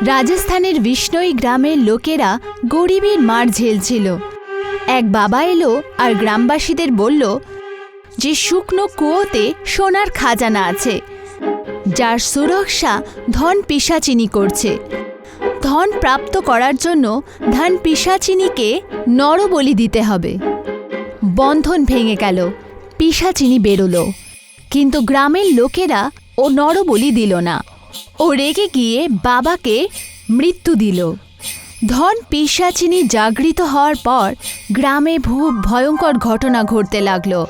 রাজস্থানের বিষ্ণই গ্রামের লোকেরা গরিবের মার ঝেলছিল। এক বাবা এলো আর গ্রামবাসীদের বলল যে শুকনো কুয়োতে সোনার খাজানা আছে, যার সুরক্ষা ধন পিশাচিনী করছে। ধন প্রাপ্ত করার জন্য ধন পিশাচিনীকে নরবলি দিতে হবে। বন্ধন ভেঙে গেল, পিশাচিনী বেরোলো, কিন্তু গ্রামের লোকেরা ও নরবলি দিল না। ও রেগে গিয়ে বাবাকে মৃত্যু দিল। ধন পিশাচিনী জাগৃত হওয়ার পর গ্রামে ভয়ঙ্কর ঘটনা ঘটতে লাগলো।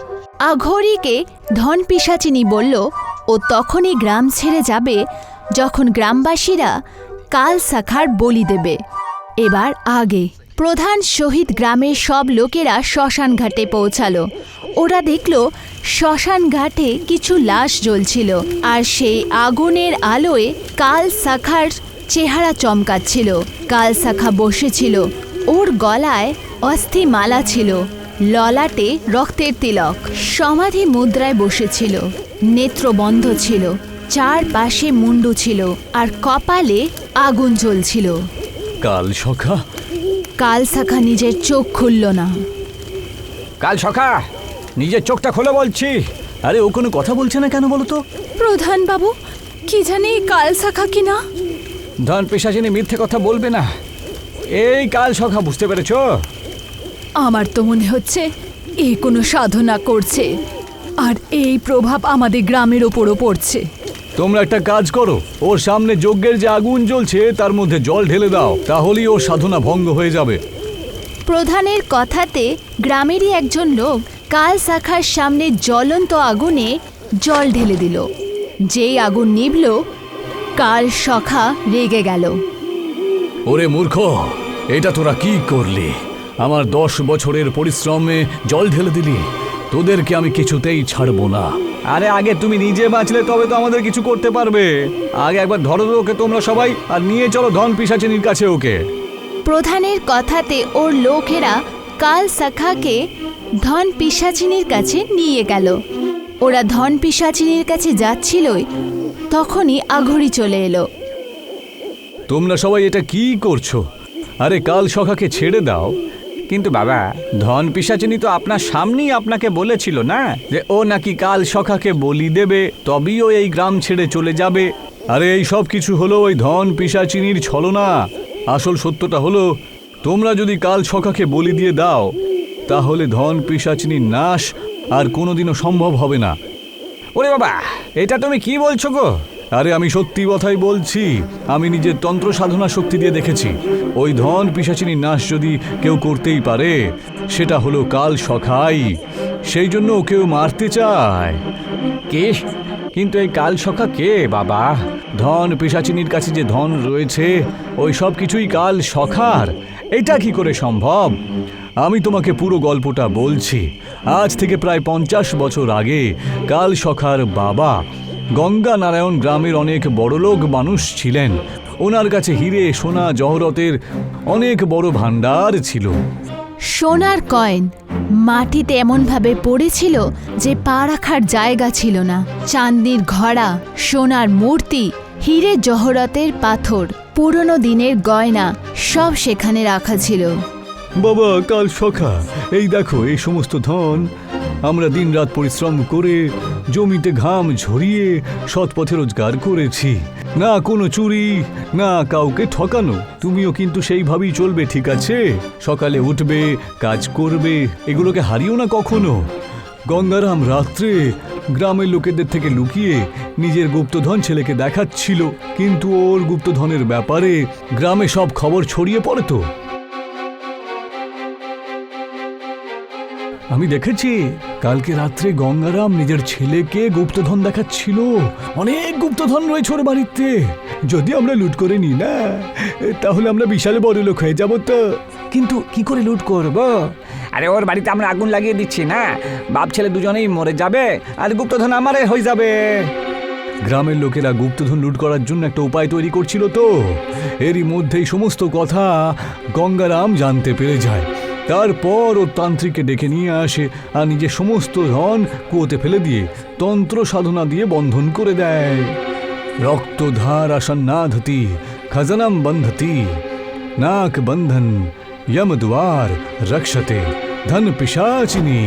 আঘোরীকে ধন পিশাচিনী বলল ও তখনই গ্রাম ছেড়ে যাবে যখন গ্রামবাসীরা কাল সাখার বলি দেবে। এবার আগে প্রধান শহীদ গ্রামের সব লোকেরা শ্মশান ঘাটে পৌঁছালো। ওরা দেখল শ্মশান ঘাটে কিছু লাশ জ্বলছিল, আর সেই আগুনের আলোয় কাল সাখার চেহারা চমকাচ্ছিল। কাল সাখা বসেছিল, ওর গলায় অস্থি মালা ছিল, ললাটে রক্তের তিলক, সমাধি মুদ্রায় বসেছিল, নেত্র বন্ধ ছিল, চারপাশে মুন্ডু ছিল, আর কপালে আগুন জ্বলছিল। কাল সখা? কাল সাখা নিজের চোখ খুলল না। কাল সখা, নিজের চোখটা খোলো বলছি। আরে ও কোনো কথা বলছে না কেন বলো তো? প্রধান বাবু, কি জানি কাল সাখা কিনা। ধন পিশাচিনী মিথ্যে কথা বলবে না, এই কাল সখা, বুঝতে পেরেছ? আমার তো মনে হচ্ছে এ কোনো সাধনা করছে, আর এই প্রভাব আমাদের গ্রামের ওপরও পড়ছে। তোমরা একটা কাজ করো, ওর সামনে যজ্ঞের যে আগুন জ্বলছে তার মধ্যে জল ঢেলে দাও, তাহলেই ওর সাধনা ভঙ্গ হয়ে যাবে। প্রধানের কথাতে গ্রামেরই একজন লোক কাল সাখার সামনে জ্বলন্ত আগুনে জল ঢেলে দিল। যেই আগুন নিভল, কাল সখা রেগে গেল। ওরে মূর্খ, এটা তোরা কি করলি? আমার 10 বছরের পরিশ্রমে জল ঢেলে দিলি। তোদেরকে আমি কিছুতেই ছাড়বো না। আরে আগে তুমি নিজে বাঁচলে তবে তো আমাদের কিছু করতে পারবে। আগে একবার ধরো ওকে তোমরা সবাই, আর নিয়ে চলো ধন পিশাচিনীর কাছে ওকে। প্রধানের কথাতে ওর লোকেরা কাল সাখাকে ধন পিশাচিনীর কাছে নিয়ে গেল। ওরা ধন পিশাচিনীর কাছে যাচ্ছিলই, তখনই আঘোরী চলে এলো। তোমরা সবাই এটা কি করছো? আরে কাল সখাকে ছেড়ে দাও। কিন্তু বাবা, ধন পিশাচিনী তো আপনার সামনেই আপনাকে বলেছিল না যে ও নাকি কাল সখাকে বলি দেবে, তবেই ও এই গ্রাম ছেড়ে চলে যাবে। আরে এই সব কিছু হলো ওই ধন পিশাচিনীর ছলনা। আসল সত্যটা হলো, তোমরা যদি কাল সখাকে বলি দিয়ে দাও, তাহলে ধন পিশাচিনীর নাশ আর কোনোদিনও সম্ভব হবে না। ওরে বাবা, এটা তুমি কি বলছো গো? আরে আমি সত্যি কথাই বলছি। আমি নিজের তন্ত্র সাধনা শক্তি দিয়ে দেখেছি, ওই ধন পিশাচিনীর নাশ যদি কেউ করতেই পারে, সেটা হলো কাল সখাই। সেই জন্য কেউ মারতে চায়। কে? কিন্তু এই কাল সখা কে বাবা? ধন পিশাচিনীর কাছে যে ধন রয়েছে, ওই সব কিছুই কাল সখার। এটা কি করে সম্ভব? আমি তোমাকে পুরো গল্পটা বলছি। আজ থেকে প্রায় 50 বছর আগে কাল সখার বাবা গঙ্গা নারায়ণ গ্রামের অনেক বড়লোক মানুষ ছিলেন। ওনার কাছে হিরে, সোনা, জহরতের অনেক বড় ভাণ্ডার ছিল। সোনার কয়েন মাটিতে এমনভাবে পড়েছিল যে পা রাখার জায়গা ছিল না। চাঁদনির ঘড়া, সোনার মূর্তি, হিরে জহরতের পাথর, পুরনো দিনের গয়না সব সেখানে রাখা ছিল। বাবা কাল সখা, এই দেখো এই সমস্ত ধন আমরা দিনরাত পরিশ্রম করে জমিতে ঘাম ঝরিয়ে সৎ পথে রোজগার করেছি। না কোনো চুরি, না কাউকে ঠকানো। তুমিও কিন্তু সেইভাবেই চলবে, ঠিক আছে? সকালে উঠবে, কাজ করবে, এগুলোকে হারিও না কখনো। গঙ্গারাম রাত্রে গ্রামের লোকেদের থেকে লুকিয়ে নিজের গুপ্তধন ছেলেকে দেখাচ্ছিল, কিন্তু ওর গুপ্তধনের ব্যাপারে গ্রামে সব খবর ছড়িয়ে পড়ে। তো আমি দেখেছি কালকে রাত্রে গঙ্গারাম নিজের ছেলেকে গুপ্তধন দেখাচ্ছিল। অনেক গুপ্তধন রয়েছে ওর বাড়িতে। যদি আমরা লুট করে নিই না, তাহলে আমরা বিশাল বড় লোক হয়ে যাব। তো কিন্তু কি করে লুট করব? আরে ওর বাড়িতে আমরা আগুন লাগিয়ে দিচ্ছি না, বাপ ছেলে দুজনেই মরে যাবে আর গুপ্তধন আমারে হয়ে যাবে। গ্রামের লোকেরা গুপ্তধন লুট করার জন্য একটা উপায় তৈরি করছিল। তো এরই মধ্যেই সমস্ত কথা গঙ্গারাম জানতে পেরে যায়। তারপর ও তান্ত্রিককে ডেকে নিয়ে আসে আর নিজের সমস্ত ধন কুয়োতে ফেলে দিয়ে তন্ত্র সাধনা দিয়ে বন্ধন করে দেয়। রক্তধার আসন্নাধতি खजनम बंधती नाक बंधन यम द्वार रक्षते धन पिशाचिनी।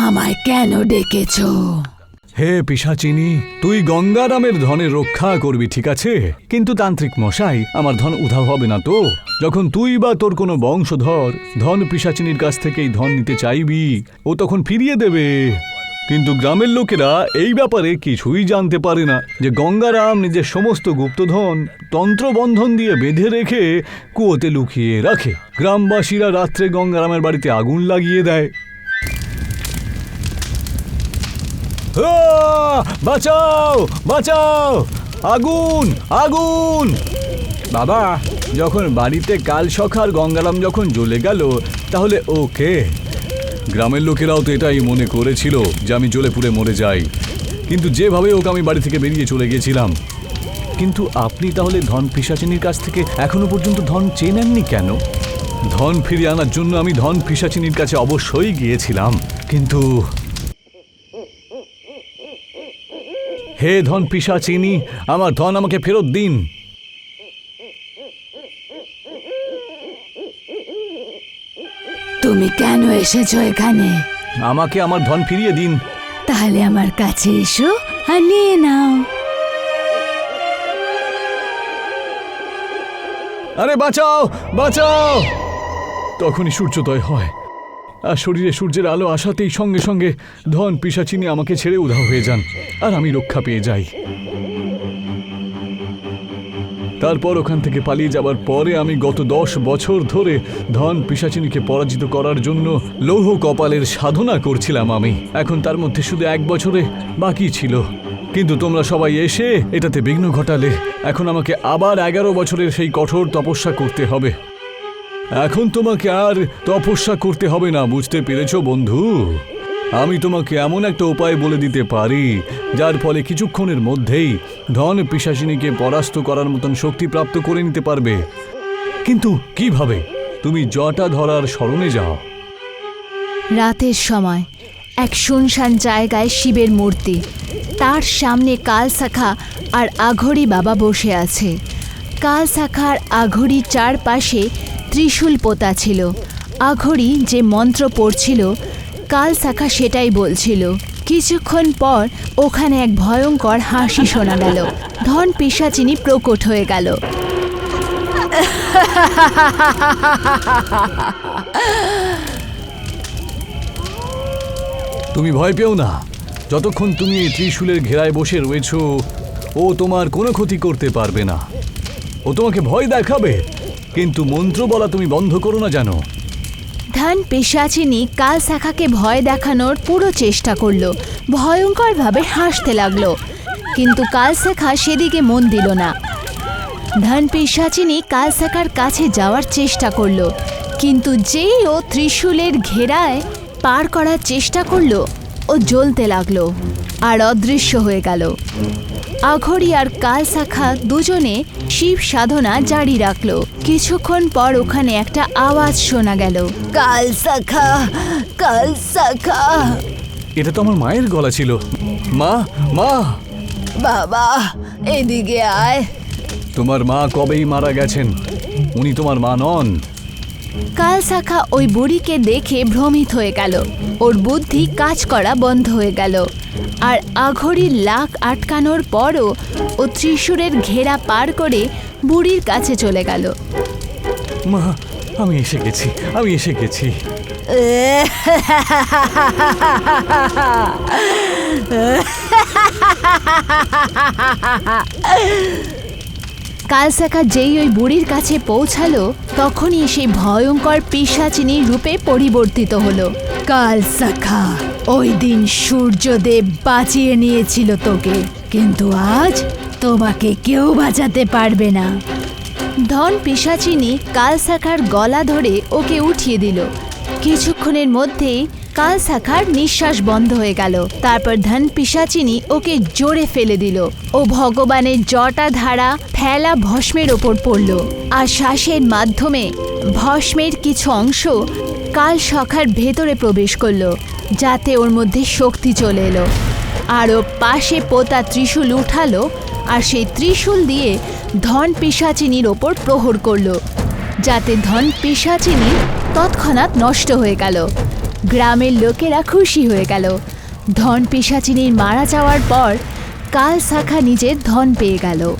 আমায় কেন ডেকেছো? হে পিশাচিনী, তুই গঙ্গারামের ধনের রক্ষা করবি, ঠিক আছে? কিন্তু তান্ত্রিক মশাই, আমার ধন উধাও হবে না তো? যখন তুই বা তোর কোনো বংশধর ধন পিশাচিনীর কাছ থেকে এই ধন নিতে চাইবি, ও তখন ফিরিয়ে দেবে। কিন্তু গ্রামের লোকেরা এই ব্যাপারে কিছুই জানতে পারে না যে গঙ্গারাম নিজের সমস্ত গুপ্তধন তন্ত্রবন্ধন দিয়ে বেঁধে রেখে কুয়োতে লুকিয়ে রাখে। গ্রামবাসীরা রাত্রে গঙ্গারামের বাড়িতে আগুন লাগিয়ে দেয়। বাঁচাও বাঁচাও, আগুন আগুন! বাবা, যখন বাড়িতে কাল সখার গঙ্গারাম যখন জ্বলে গেল, তাহলে ওকে গ্রামের লোকেরাও তো এটাই মনে করেছিল যে আমি জ্বলে পুড়ে মরে যাই। কিন্তু যেভাবে ওকে আমি বাড়ি থেকে বেরিয়ে চলে গেছিলাম। কিন্তু আপনি তাহলে ধন পিশাচিনীর কাছ থেকে এখনো পর্যন্ত ধন চেয়ে নেননি কেন? ধন ফিরিয়ে আনার জন্য আমি ধন পিশাচিনীর কাছে অবশ্যই গিয়েছিলাম, কিন্তু হে ধন পিশাচিনী, আমার ধন আমাকে ফেরত দিন। তুমি কেন এসেছো এখানে? আমাকে আমার ধন ফিরিয়ে দিন। তাহলে আমার কাছে এসো আর নিয়ে নাও। আরে বাঁচাও বাঁচাও! তখনই সূর্যোদয় হয়, আর শরীরে সূর্যের আলো আসাতেই সঙ্গে সঙ্গে ধন পিশাচিনী আমাকে ছেড়ে উধাও হয়ে যান, আর আমি রক্ষা পেয়ে যাই। তারপর ওখান থেকে পালিয়ে যাবার পরে আমি গত 10 বছর ধরে ধন পিশাচিনীকে পরাজিত করার জন্য লৌহ কপালের সাধনা করছিলাম আমি। এখন তার মধ্যে শুধু 1 বছরে বাকি ছিল, কিন্তু তোমরা সবাই এসে এটাতে বিঘ্ন ঘটালে। এখন আমাকে আবার 11 বছরের সেই কঠোর তপস্যা করতে হবে। এখন তোমাকে আর তপস্যা করতে হবে না, বুঝতে পেরেছো বন্ধু? আমি তোমাকে এমন একটা উপায় বলে দিতে পারি যার ফলে কিছুক্ষণের মধ্যেই ধন পিশাচিনীকে পরাস্ত করার মতন শক্তি প্রাপ্ত করে নিতে পারবে। কিন্তু কিভাবে? তুমি জটা ধরার শরণে যাও। রাতের সময় এক শুনশান জায়গায় শিবের মূর্তি, তার সামনে কালসাখা আর আঘড়ি বাবা বসে আছে। কালসাখা আর আঘড়ির চারপাশে ত্রিশূল পোতা ছিল। আঘড়ি যে মন্ত্র পড়ছিল, কালসাখা সেটাই বলছিল। কিছুক্ষণ পর ওখানে এক ভয়ঙ্কর হাসি শোনা গেল। ধন পিশাচিনী প্রকট হয়ে গেল। তুমি ভয় পেও না। যতক্ষণ তুমি এই ত্রিশূলের ঘেরায় বসে রয়েছ, ও তোমার কোনো ক্ষতি করতে পারবে না। ও তোমাকে ভয় দেখাবে, কিন্তু মন্ত্র বলা তুমি বন্ধ করো না, জানো? ধন পিশাচিনী কালসাখাকে ভয় দেখানোর পুরো চেষ্টা করলো, ভয়ঙ্করভাবে হাসতে লাগলো, কিন্তু কালসাখা সেদিকে মন দিল না। ধন পিশাচিনী কালসাখার কাছে যাওয়ার চেষ্টা করলো, কিন্তু যেই ও ত্রিশূলের ঘেরায় পার করার চেষ্টা করলো, ও জ্বলতে লাগলো আর অদৃশ্য হয়ে গেল। আঘড়ি আর কালসাখা দুজনে শিব সাধনা জারি রাখলো। কিছুক্ষণ পর ওখানে একটা আওয়াজ শোনা গেল, কালসাখা কালসাখা। এটা তো আমার মায়ের গলা ছিল। মা, মা! বাবা, এদিকে আয়। তোমার মা কবেই মারা গেছেন, উনি তোমার মা নন। কালসাখা ওই বুড়িকে দেখে ভ্রমিত হয়ে গেল, ওর বুদ্ধি কাজ করা বন্ধ হয়ে গেল। আর আঘড়ির লাক আটকানোর পরও ও ত্রিশূলের ঘেরা পার করে বুড়ির কাছে চলে গেল। মা, আমি এসে গেছি, আমি এসে গেছি। কালসাখা যেই ওই বুড়ির কাছে পৌঁছালো, তখনই সেই ভয়ঙ্কর পিশাচিনী রূপে পরিবর্তিত হলো। কালসাখা, ওই দিন সূর্যদেব বাঁচিয়ে নিয়েছিল তোকে, কিন্তু আজ তোমাকে কেউ বাঁচাতে পারবে না। ধন পিশাচিনী কালসাখার গলা ধরে ওকে উঠিয়ে দিল। কিছুক্ষণের মধ্যেই কালসাখার নিঃশ্বাস বন্ধ হয়ে গেল। তারপর ধন পিশাচিনী ওকে জোরে ফেলে দিল। ও ভগবানের জটা ধারা ফেলা ভস্মের ওপর পড়ল, আর শ্বাসের মাধ্যমে ভস্মের কিছু অংশ কালসাখার ভেতরে প্রবেশ করলো, যাতে ওর মধ্যে শক্তি চলে এলো। আরও পাশে পোতা ত্রিশূল উঠালো আর সেই ত্রিশূল দিয়ে ধন পিশাচিনীর ওপর প্রহর করলো, যাতে ধন পিশাচিনী তৎক্ষণাৎ নষ্ট হয়ে গেল। গ্রামের লোকেরা খুশি হয়ে গেল। ধন পিশাচিনীর মারা যাওয়ার পর কাল শাখা নিজের ধন পেয়ে গেল।